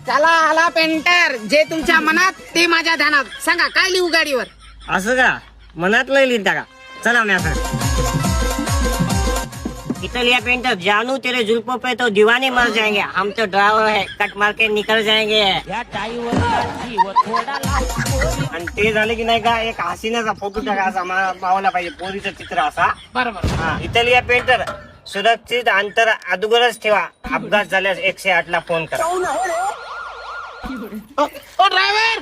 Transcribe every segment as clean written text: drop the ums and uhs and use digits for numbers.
चला आला पेंटर, जे तुमच्या मनात ते माझ्या ध्यानात. सांगा काय लिहू गाडीवर? असं का? मनातलं लिहिता का? चला मी असं इटालिया पेंटर, जानू तेरे जुल्फों पे तो दीवाने मर जाएंगे, हम तो ड्राइवर है, कट मार के निकल जाएंगे. आणि ते झाले की नाही का, एक हसीनाचा फोटो टाका असा मावला पाहिजे, पोरीचं चित्र असा. बरोबर. हा, इटालिया पेंटर, सुरक्षित अंतर अगोदरच ठेवा, अपघात झाल्यास 108 ला फोन करा. ओ ड्रायव्हर,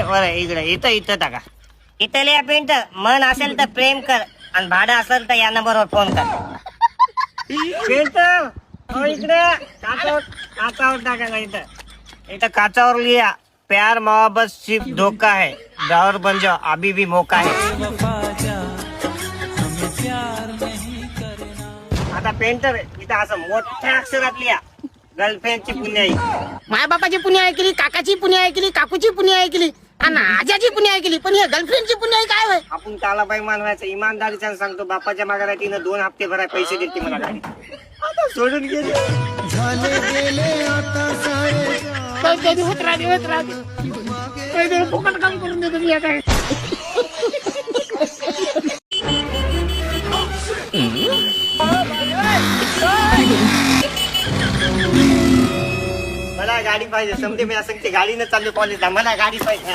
बरं इकडे इथं टाका. इटालिया पेंटर, मन असेल तर प्रेम कर आणि भाडं असेल तर या नंबरवर फोन कर. पेंटर हो इकडे, काचावर टाका. इथं काचावर लिहा, प्यार मोहब्बत सिर्फ धोखा है, ड्राइवर बन जाओ अभी भी मौका है. आता पेंटर इथं असं मोठ्या अक्षरात लिहा, गर्लफ्रेंडची पुण्याई. माझ्या बापाची पुण्य ऐकली, काकाची पुण्य ऐकली, काकूची पुण्य ऐकली आणि आजाची पुण्य ऐकली, पण हे गर्लफ्रेंडची पुण्य काय होय? आपण त्याला बाई मानवायचं, इमानदारीचं सांगतो. बापाच्या मागायला तिनं 2 हप्ते भराय पैसे देते मला गाडी. आता सोडून गेले. कधी होत राहते कधी फुकट काम करून देतो मी आता. मला गाडी पाहिजे. समजे मी असं गाडीनं चाललो कॉलेजला, मला गाडी पाहिजे.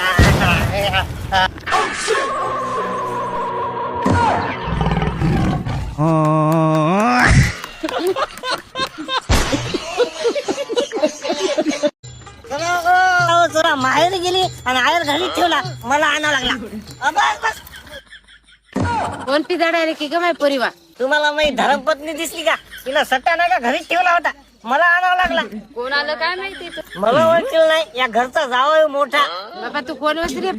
जरा माहेर गेली आणि आयर घरी ठेवला, मला आणावं लागला. बस कोण पिदाडा रे की ग माझ्या पोरीवा? तुम्हाला माझी धर्मपत्नी दिसली का? तिला सट्टा नाही का घरीच ठेवला होता, मला आणावं लागला. कोण आलं काय माहिती? मला ओळखलं नाही, या घरचा जावं मोठा. बाबा तू कोण वस रे?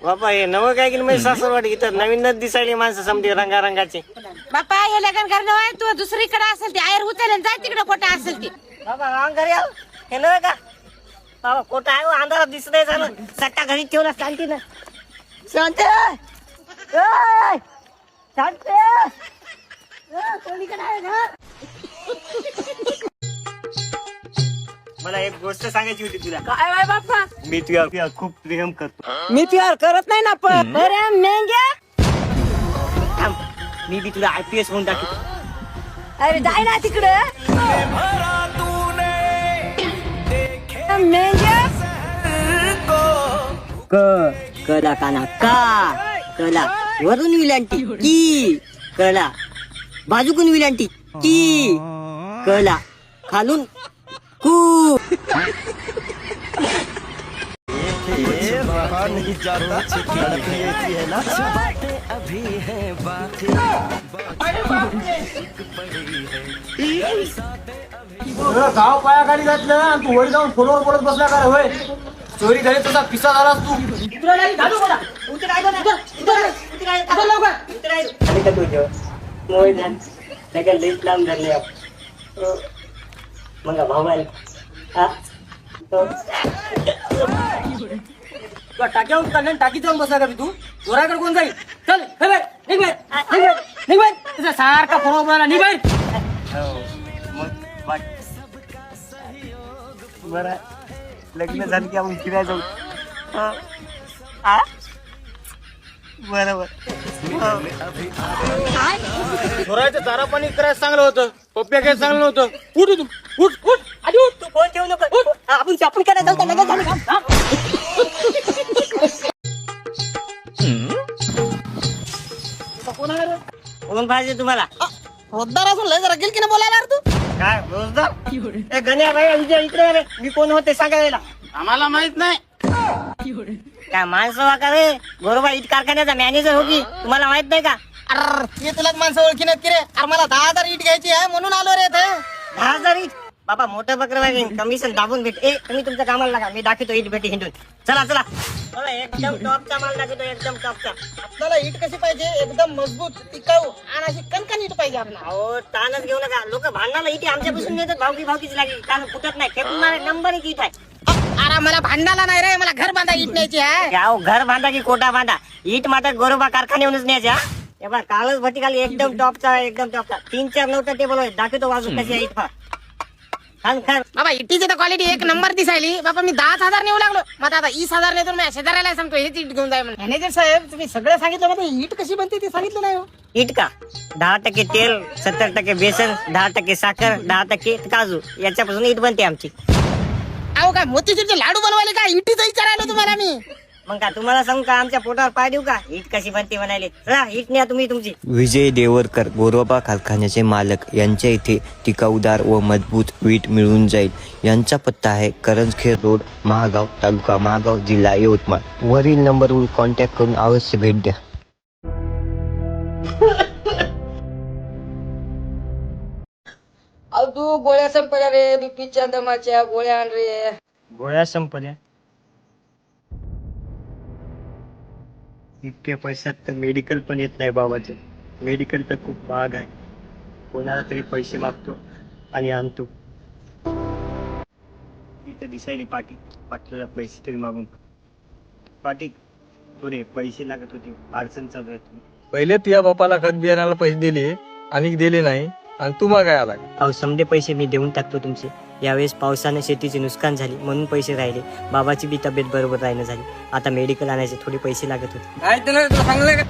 बाबा हे नवं काय की माझी सासरवाडी, इथं नवीनच दिसायली माणसं समजे रंगारंगाचे. बापा हे लग्न करणं तू दुसरीकडे असेल ती आयर उचल जाय तिकडे खोटा असेल ती. बाबा रांग घरी आहो, हे नव्हे का? बाबा खोटा आहे, अंधारात दिसत नाही झालं. सट्टा घरी ठेवला शांती ना. शांती शांती कोणीकडे आहे ना? मला एक गोष्ट सांगायची होती तुला. काय बाय बापा? मी तुझ्या खूप प्रेम करतो. मी तुझ्यावर करत नाही ना पण. अरे मेंग्या, मी बी तुला IPS होऊन दाखवतो. अरे जाय ना तिकडे. कला काना का कला वरून विलांटी की कला बाजूकून विलांटी की कला खालून कू. गाव पायाखाली घातलं ना, तू वर जाऊन फोनवर बोलत बसला का होय? चोरी झाली तुझा पिसा झालास तू. मग भाऊ टाक्यावर काढलं, टाकी जाऊन बसला का तू? चोराकडे कोण जाईल? चल निघ बाहेर. तुझा सारखा फोनवर बोलायला निघ बाहेर. बरं लग्न झालं की आपण फिरायला जाऊ. बरोबर. चोरायचं चारा पाणी करायचं चांगलं होतं, पप्प्या काय चांगलं नव्हतं. उठ आधी उठ. तू फोन ठेवू नको, आपण शॉपिंग करायला जाऊ. लगेच झालं का? कोण पाहिजे तुम्हाला? रोजदार असून लय जरा गेल की ना बोलायला रे तू? काय रोजदार? गण्या भाई इकडे रे, मी कोण होते सांगायला? आम्हाला माहित नाही. काय माणसं वा का रे? गोरोबा इट कारखान्याचा मॅनेजर होती, तुम्हाला माहित नाही का? अरे तुलाच माणसं ओळखी नाहीत की रे? अरे मला 10,000 इट घ्यायची आहे म्हणून आलो रे. 10,000 इट? बाबा मोठं बकर वागेन, कमिशन दाबून भेट. तुम्ही तुमच्या कामाला लागा, मी दाखवतो इट भेटी हिंडून. चला मला एकदम टॉपचा माल दाखवतो, एकदम टॉपचा. आपल्याला इट कशी पाहिजे? एकदम मजबूत, टिकाऊ आणि अशी कणकण इट पाहिजे आपल्याला. अहो ताणच घेऊ नका, लोक भांडणाला इथे आमच्यापासून येतात. भावकीच लागली, ताण फुटत नाही. खेपून नंबर एक इट आहे. अरे मला भांडायला नाही रे, मला घर बांधा इट न्यायची आहे. क्या घर बांधा की कोटा बांधा, इट मात्र गोरोबा कारखान्यावरूनच न्यायच्या. तेव्हा कालच भटी खाली एकदम टॉपचा 3-4 नव्हता टेबल दाखवतो वाजून कशी आहे इट. खान खान बाबा इटीची तर क्वालिटी एक नंबर दिसायली. बाबा मी 10,000 नेऊ लागलो. मग आता 20,000 नेतो मी शेजाऱ्याला सांगतो हेच इट घेऊन जाय म्हणून. मॅनेजर साहेब तुम्ही सगळं सांगितलं मध्ये इट कशी बनते ते सांगितलं नाही हो. इट का 10% तेल, 70% बेसन, 10% साखर, 10% काजू याच्यापासून इट बनते आमची. अहो काय मोतीचूरचे लाडू बनवायले का इटीचं विचारायला तुम्हाला मी. मग का तुम्हाला सांगू का आमच्या पोटावर पाय देऊ का इट कशी बनते म्हणाले. चला इट न्या तुम्ही तुमची. विजय देवरकर गोरोबा कारखान्याचे मालक यांच्या इथे टिकाऊदार व मजबूत वीट मिळून जाईल. यांचा पत्ता आहे करंजखेड रोड, महागाव, तालुका महागाव, जिल्हा यवतमाळ. वरील नंबरवर कॉन्टॅक्ट करून अवश्य भेट द्या. अहो तू गोळ्या संपल्या रे, बीपीच्या दमाच्या गोळ्या आण रे. गोळ्या संपल्या. इतक्या पैशात तर मेडिकल पण येत नाही बाबाचं. मेडिकल तर खूप महाग आहे. कोणाला तरी पैसे मागतो आणि आणतो. इथं दिसायली पाटील पैसे तरी मागून. पाटील थोडे पैसे लागत होते, अडचण चालू आहे. पहिले तुझ्या बापाला खत बियाण्याला पैसे दिले आणि दिले नाही आणि तू मग काय आला. अहो समजे पैसे मी देऊन टाकतो तुमचे. यावेळेस पावसाने शेतीचे नुकसान झाली म्हणून पैसे राहिले. बाबाची बी तब्येत बरोबर राहणं झाली. आता मेडिकल आणायचे थोडे पैसे लागत होते. नाही तर तुला सांगलं का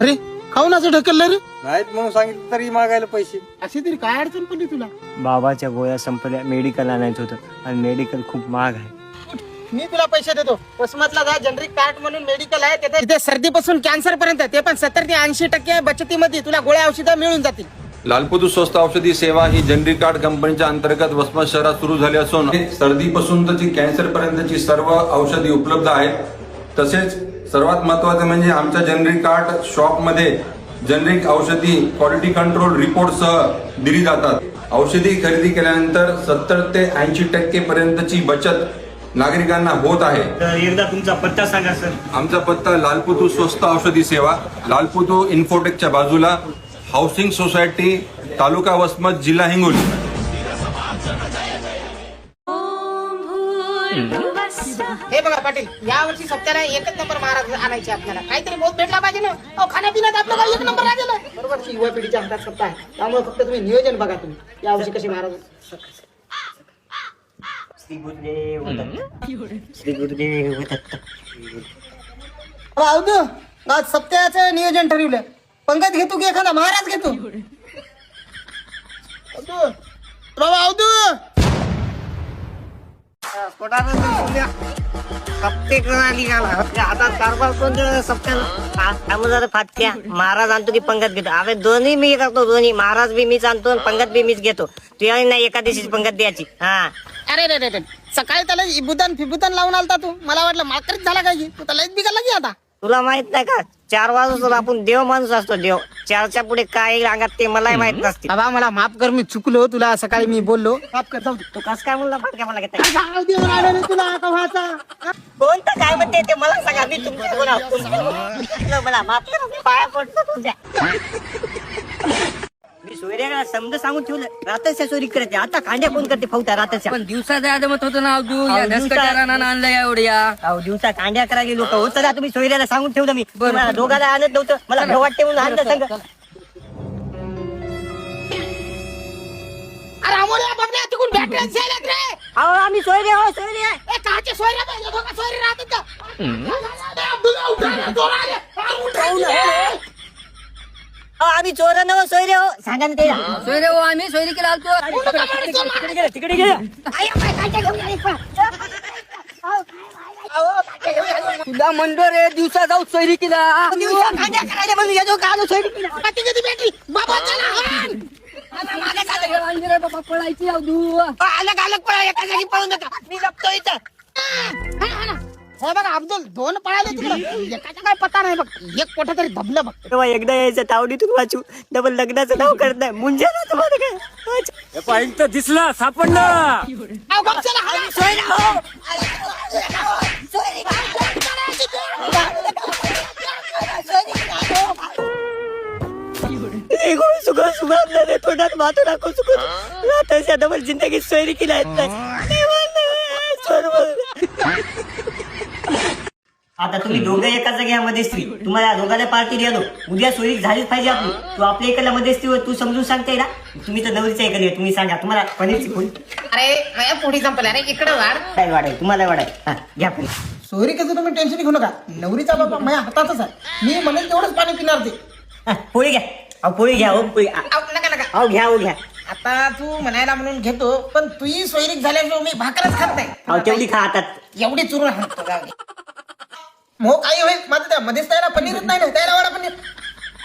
अरे खाऊन असं ढकललं रे. नाहीत म्हणून सांगितलं तरी मागायला पैसे. अशी तरी काय अडचण पडली तुला. बाबाच्या गोळ्या संपल्या, मेडिकल आणायचं होतं आणि मेडिकल खूप महाग आहे. मी तुला पैसे देतो. वसमतला जा, जनरिक कार्ड म्हणून मेडिकल आहे तिथे सर्दीपासून कॅन्सर पर्यंत ते पण 70 ते 80% बचतीमध्ये तुला गोळ्या औषधं मिळून जातील. लालपुतू स्वस्त औषधी सेवा ही जनरिक कार्ड कंपनीच्या अंतर्गत वसमत शहरात सुरू झाली असून सर्दीपासून तर कॅन्सर पर्यंतची सर्व औषधी उपलब्ध आहेत. तसेच सर्वात महत्वाचं म्हणजे आमच्या जनरिक कार्ड शॉप मध्ये जनरिक औषधी क्वालिटी कंट्रोल रिपोर्ट सह दिली जातात. औषधी खरेदी केल्यानंतर 70 ते 80% पर्यंतची बचत नागरिकांना होत आहे. तर एकदा तुमचा पत्ता सांगा सर. आमचा पत्ता लालपुतू स्वस्त औषधी सेवा, लालपुतू इन्फोटेकच्या बाजूला, हाऊसिंग सोसायटी, तालुका वसमत, जिल्हा हिंगोली. हे बघा पाटील, या वर्षी सप्त्याला एकच नंबर महाराज आणायचे आपल्याला. काहीतरी बहुत भेटला पाहिजे ना. अहो खाण्यापिण्यात आपल्याला एक नंबर राहिलेला. बरोबर युवा पिढीच्या हातात सत्ता आहे. त्यामुळे फक्त तुम्ही नियोजन बघा तुम्ही या वर्षी कसे महाराज. श्री गुरुदेव दत्त. श्री गुरुदेव दत्त. अवधू आज सप्त्याचं नियोजन ठरवलं. पंकज घेतो की एखादा महाराज घेतो. बाबा अवधू सप्ते निघाला आता कारभार कोण सप्त्याला फाटक्या. महाराज आणतो की पंगत घेतो. अरे दोन्ही मी करतो. दोन्ही महाराज बी मीच आणतो आणि पंगत बी मीच घेतो. तुझ्या नाही एका दिवशी पंगत द्यायची. हा अरे रे रे रे सकाळी त्याला इबुदान फिबुदान लावून आलता तू. मला वाटलं माकरीच झाला काय की तू त्याला बिघडला की आता. तुला माहित नाही का 4 वाजता आपण देव माणूस असतो. देव 4च्या पुढे काय अंगात ते मलाही माहित नसते. बाबा मला माफ कर, मी चुकलो. तुला सकाळी मी बोललो माफ कर. जाऊ दे. तू कस काय म्हणला फाटक्या मला घेता. जाऊ दे राहिलं रे तुला कव्हाचा. कोणतं काय म्हणते ते मला सांगा. मी तुमच्या मला माफ करा. मी पाया पडतो तुमच्या. मी सोयऱ्याला समजा सांगून ठेवलं रात्रीच्या चोरी करायचे. आता कांड्या कोण करते फौता रात्रीच्या. पण दिवसा जायचं मत होतं ना तू या धसकट्याला आणलं एवढ्या. अहो दिवसा कांड्या करायला लोक होत ना. तुम्ही सोयऱ्याला सांगून ठेवलं. मी तुम्हाला दोघाला आणत नव्हतं. मला भय वाटते म्हणून आणलं सांग. अरे अमोल्या बाबड्या तिकडून बॅटरी झाल्यात रे. अहो आम्ही सोयरे हो सोयरे आहे. ए काचे सोयऱ्या पाहिजे दोघा सोयरे राहतात का. अब्दुल्ला उठा रे, दोन आले. उठा रे. अहो आम्ही चोर नव सोयरे हो. सांगा ना ते. सोयरे हो आम्ही सोयरी केला आलतो. तिकडे गेले. तुला म्हणतो रे दिवसा जाऊ सोयरी केला. दिवसा कांड्या करायला म्हणून येतो का आलो सोयरी केला. बॅटरी बाबा चला हाण. बाबा पळायची अवधू. अलग अलग पळा एका जागी पळून नका. मी लपतो इथं. हे बघा अब्दुल 2 पळाले तिकडे. एकाचा काय पत्ता नाही बघ. एक कोठं तरी दबलं बघ. तेव्हा एकदा यायचं तावडीतून वाचू. डबल लग्नाचं नाव करत नाही. मुंजा ना तुम्हाला काय दिसला सापडला. अहो गप चला हाण. सोयरा हो. तोंडात माथू टाकू चुकून रात्रीच्या डबल जिंदगी सोयरी केला येत नाही. आता तुम्ही दोघं एकाच जागी मध्यस्थी, तुम्हाला दोघांना पार्टी द्या. उद्या सोयी झालीच पाहिजे आपली. तू आपल्या इकडला मध्यस्थी तू समजून सांगते ना. तुम्ही तर नवरीच्या इकडे, तुम्ही सांगा तुम्हाला पनीरची फुल अरे माझ्या पोटी संपल्या रे, इकडे वाढ. काय वाढेल तुम्हाला वाढेल. हा घ्या पनीर. सोयरीकेचं तुम्ही टेन्शन घेऊ नका, नवरीचा बाबा माझ्या हातातच आहे, मी म्हणेल तेवढंच पाणी पिणार ते. हा, पोळी घ्या. अहो पोळी घ्या. हो पोळी. अहो, नका नका. अहो घ्या. हो घ्या. आता तू म्हणायला म्हणून घेतो, पण तुही सोयरीक झाल्याशिवाय मी भाकरच खात नाही. अहो तेवढी खा हातात. एवढी चुरून हाणतो जाऊ दे. मग काही होईल माझं त्या मध्येच त्याला पनीरच नाही ना, त्याला वाडा पनीर.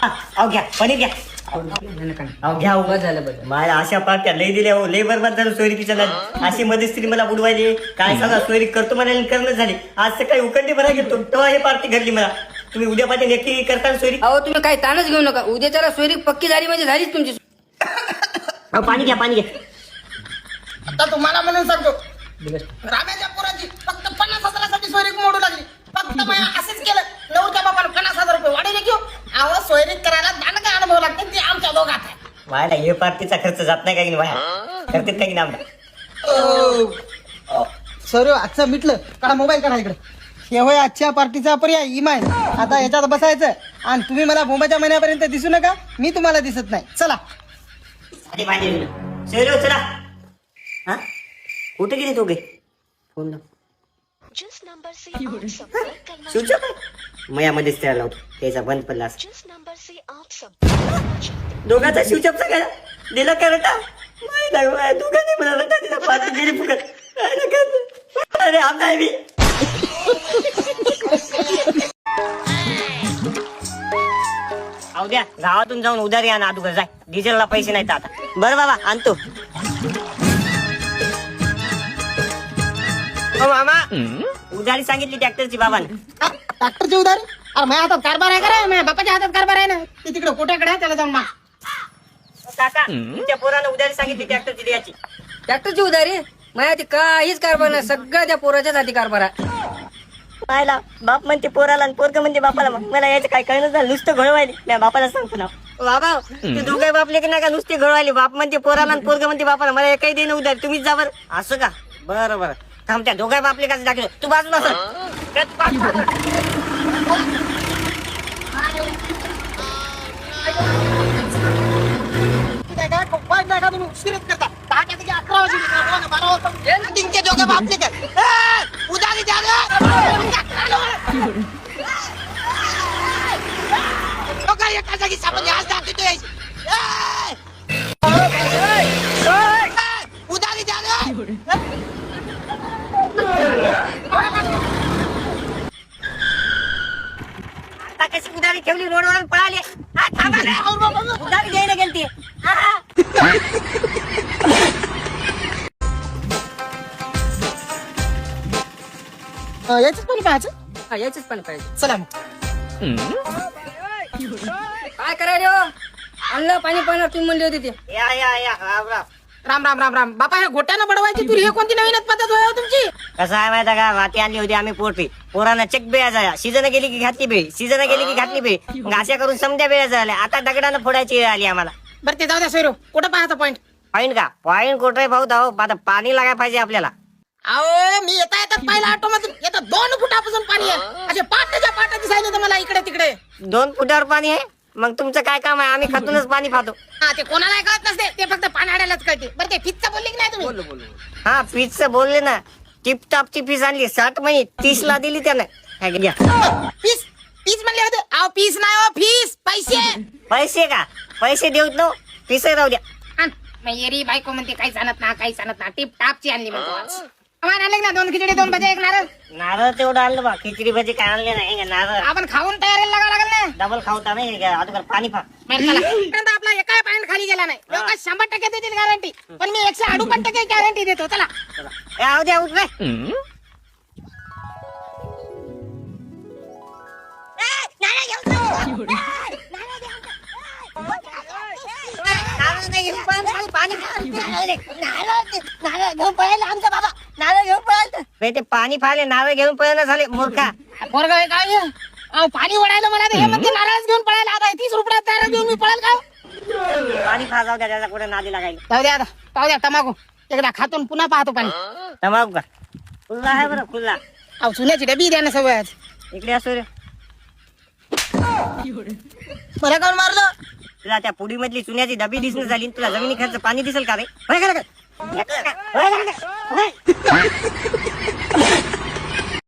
हा, अहो घ्या पनीर घ्या. अहो घ्या. हो झालं बरं. मला अशा पार्ट्या लय दिल्या हो, लय बरबाद झालं सोयरीकीच्या नादी. अशी मध्यस्थी मला बुडवायली. काय सांगा, सोयरी करतो म्हणाले करणं झाली. आज सकाळी उकंडी भरा घेतो तेव्हा हे पार्टी घडली मला. तुम्ही उद्यापासून एकटी करता सोयरी. अहो तुम्ही काही ताणच घेऊ नका, उद्याच्याला सोयरी पक्की झाली म्हणजे झालीच तुमची. अहो पाणी घ्या. पाणी घ्या. आता तुम्हाला म्हणून सांगतो, राम्याच्या पोराची फक्त 50,000साठी सोयरीक मोडू लागली. फक्त माया असंच केलं, नवरच्या बापाला 50,000 रुपये वाढीले घेऊ. अहो सोयरीक करायला दांडगा अनुभव लागते, ते आमच्या दोघात आहे. व्हायला हे पार्टीचा खर्च जात नाही का की बाहेर करतात का की नाम. सर आजचं मिटलं, काढा मोबाईल काढा इकडे. हे होय आजच्या पार्टीचा पर्याय इमाय. आता याच्यात बसायचं आणि तुम्ही मला बोंबाच्या महिन्यापर्यंत दिसू नका, मी तुम्हाला दिसत नाही. चला. अरे पाणी सोयरी चला. हा कुठे गेले दोघे. फोन लाव. जिस नंबर से आप संपर्क करना स्विच ऑफ आहे. मयामध्येच त्याला लावतो, त्याचा बंद पडला असं. जिस नंबर से आप संपर्क करना चाहते दोघांचा स्विच ऑफ सगळ्या दिला का रटा. दोघांनी मला रटा दिला. पार्टी गेली फुकट. अरे आम नाही मी. अहो द्या, गावातून जाऊन उधारी आणा अगोदर जाय. डिझेलला पैसे नाहीत आता. बरं बाबा आणतो. हो मामा, उधारी सांगितली ट्रॅक्टरची बाबाने. ट्रॅक्टरची उधारी? अरे माझ्या हातात कारभार आहे का रे? माझ्या बापाच्या हातात कारभार आहे ना. ते तिकडे कोट्याकडे आहे, त्याला जाऊन माग. काका तुमच्या पोरानं उधारी सांगितली ट्रॅक्टरची द्यायची. ट्रॅक्टरची उधारी माझ्या ती काहीच कारभार नाही, सगळं त्या पोराच्याच हाती कारभार आहे. पाहिला बाप म्हणते पोराला आणि पोरग म्हणते बापाला. मग मला याचं काय कळलं झालं. नुसतं घडवायली. मी बापाला सांगतो ना बाबा ते दोघे बापले की नाही का नुसते घडवायली. बाप म्हणते पोराला आणि पोरग म्हणते बापाला. मला काही देणं उधारी तुम्हीच जा बरं. असं का. बरं बरं थांब. त्या दोघे बापले कसं दाखल. तू बाजूला तुम्ही उशिरच करता. 10 ते 11 वाजले, 12 वाजता. तुमचे दोघं बापले का? उधारी द्या रे. दोघं एका जागी सापडले. आज दाखवतो यायची. उधारी द्या रे. आता कशी उधारी ठेवली रोडवर पळाली. हा, थांबा रे. उधारी द्यायला गेलती. हा, हा. याचीच पण पाहायचं. हा, याचीच पण पाहिजे. चला मग. काय करायला हो? आणलं पाणी पाहणार तुम्ही म्हणली होती ते. या राम राम. राम राम राम राम. बापा हे गोट्यानं बडवायची तुरी, हे कोणती नवीनच पद्धत होय हो तुमची? कसं आहे माहिती का, वाटी आणली होती आम्ही पोटरी. पोरांना चेक बेळा झाल्या. सीजन गेली की घातली बेळ, सीजन गेली की घातली बेळ. मग अशा करून समजा बेळा झाल्या. आता दगडानं फोडायची वेळ आली आम्हाला. बरं ते जाऊ द्या सोयरो. कुठं पाहायचा पॉईंट? पॉईंट का. पॉईंट कुठे भाऊ धाव. आता पाणी लागायला पाहिजे आपल्याला. अहो मी येता येतात पाहिला ऑटोमधून. येतात 2 फुटापासून पाणी आहे. असे पाट दिसायचे मला इकडे तिकडे. 2 फुटावर पाणी आहे. मग तुमचं काय काम आहे. आम्ही खातूनच पाणी पाहतो. हा ते कोणाला कळत नसते, ते फक्त पाण्यालाच कळते. बरं ते फितचं बोलली की नाही तुम्ही? हा फीसच बोलले ना. टिपटॉपची फीस आणली 60 महिने 30 ला दिली त्यानं. काय घ्या. पीस पीस म्हणले होते. अहो पीस नाही हो, फीस. पैसे. पैसे का. पैसे देऊत नो. फीस राहू द्या. आण. मग येरी बायको म्हणते काही सांगत ना, काही सांगत ना. टिप टापची आणली म्हणतो आज. आम्हाला आणले ना 2 खिचडी 2 भजे 1 नारळ. नारळ तेवढं आणलं बा. खिचडी भजी काय आणले नाही. नारळ आपण खाऊन तयारीला लागावं लागेल ना. डबल खाऊता नाही. अगोदर पाणी पा. बरं चला. इकडं तर आपला एकाही पॉईंट खाली गेला नाही. लोक 100% देतील गॅरंटी, पण मी 158% गॅरंटी देतो. चला. राहू द्या. उठ रे. ते पाणी पाहिले नारळ घेऊन पळायला झाले मूर्खा. पोरगा हे काय? अहो पाणी ओढायला मला ते हे म्हणते नारळच घेऊन पळायला. आता 30 रुपयात नारळ घेऊन मी पळाल का? पाणी खा. जाऊ द्या. त्याचा कुठे नादी लागायला. जाऊ द्या आता. पाहू द्या तमाकू. एकदा खातून पुन्हा पाहतो पाणी. तमाकू का. खुल्ला आहे बरं खुल्ला. अहो चुन्याची डबी द्या ना सगळ्यात. इकडे असो रे. मला काऊन मारलं? तुला त्या पुडी मधली चुन्याची डबी दिसणं झाली, तुला जमिनी खर्च पाणी दिसेल का रे? होय का रे?